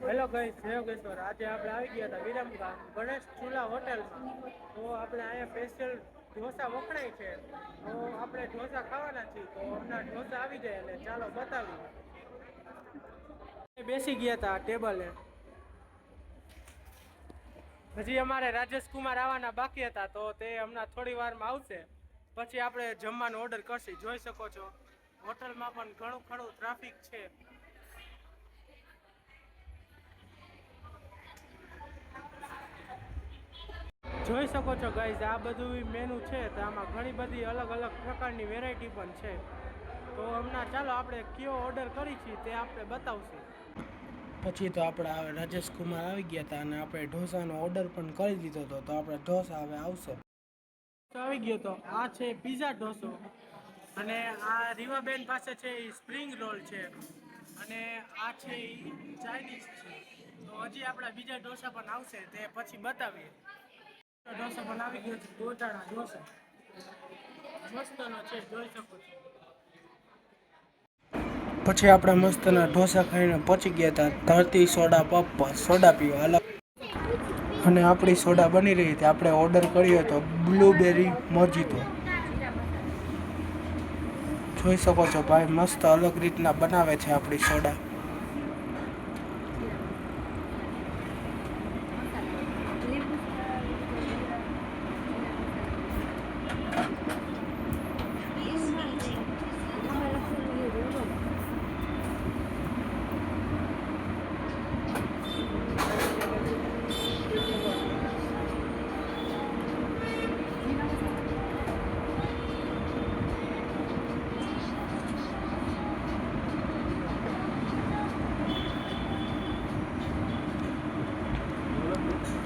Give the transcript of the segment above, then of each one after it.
Hello guys, જય યોગેશ્વર. આજે આપણે આવી ગયા હતા વિરમગામ ગણેશ ચૂલા હોટલમાં. તો આપણે અહીંયા સ્પેશિયલ ઢોસા વખણાય છે, તો આપણે ઢોસા ખાવાના છીએ. તો હમણાં ઢોસા આવી જાય એટલે ચાલો બતાવીએ. બેસી ગયા હતા ટેબલે. હજી અમારે રાજેશ કુમાર આવવાના બાકી હતા, તો તે હમણાં થોડી વારમાં આવશે. પછી આપણે જમવાનો ઓર્ડર કરશી. જોઈ શકો છો હોટલમાં પણ ઘણું ખરું ટ્રાફિક છે. જોઈ શકો છો ગાઈઝ, આ બધું મેનુ છે. તો આમાં ઘણી બધી અલગ અલગ પ્રકારની વેરાયટી પણ છે. તો હમણાં ચાલો આપણે કયો ઓર્ડર કરી છીએ તે આપણે બતાવશું. પછી તો આપણે રાજેશ કુમાર આવી ગયા હતા અને આપણે ઢોસાનો ઓર્ડર પણ કરી દીધો હતો. તો આપણે ઢોસા હવે આવશે. આવી ગયો તો આ છે પીઝા ઢોસો, અને આ રીવાબેન પાસે છે એ સ્પ્રિંગ રોલ છે, અને આ છે એ ચાઇનીઝ છે. તો હજી આપણા બીજા ઢોસા પણ આવશે, તે પછી બતાવીએ. ઢોસા પણ આવી ગયો છે, ગોટાળા ઢોસા મસ્તનો છે, જોઈ શકો છો. પછી આપણે મસ્તના ઢોસા ખાઈને પહોંચી ગયા હતા ધરતી સોડા પબ પર સોડા પીવા અલગ. અને આપણી સોડા બની રહી હતી. આપણે ઓર્ડર કર્યો હતો બ્લુબેરી મોજીતો. જોઈ શકો છો ભાઈ, મસ્ત અલગ રીતના બનાવે છે આપણી સોડા.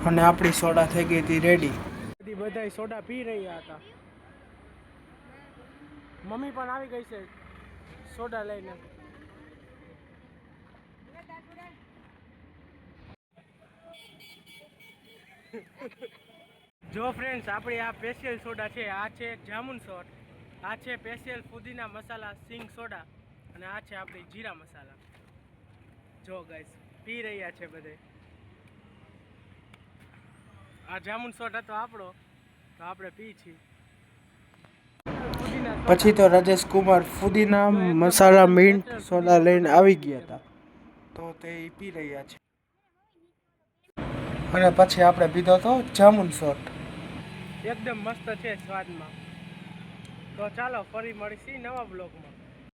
અને આપણી સોડા થઈ ગઈ હતી રેડી. બધા સોડા પી રહ્યા હતા. મમ્મી પણ આવી ગઈ છે સોડા લઈને. જો ફ્રેન્ડ્સ, આપણી આ સ્પેશિયલ સોડા છે. આ છે જામુન સોટ, આ છે સ્પેશિયલ ફુદીના મસાલા સિંગ સોડા, અને આ છે આપણી જીરા મસાલા. જો ગાઈસ, પી રહ્યા છે બધે. આ જામુન સોટ હતો આપણો, તો આપણે પી છીએ. પછી તો રાજેશ કુમાર ફુદીના મસાલા મિન્ટ સોડા લઈને આવી ગયા હતા, તો તે પી રહ્યા છે. અને પછી આપણે પીધો તો જામુન સોટ, એકદમ મસ્ત છે સ્વાદમાં. તો ચાલો ફરી મળીશું નવા બ્લોગમાં.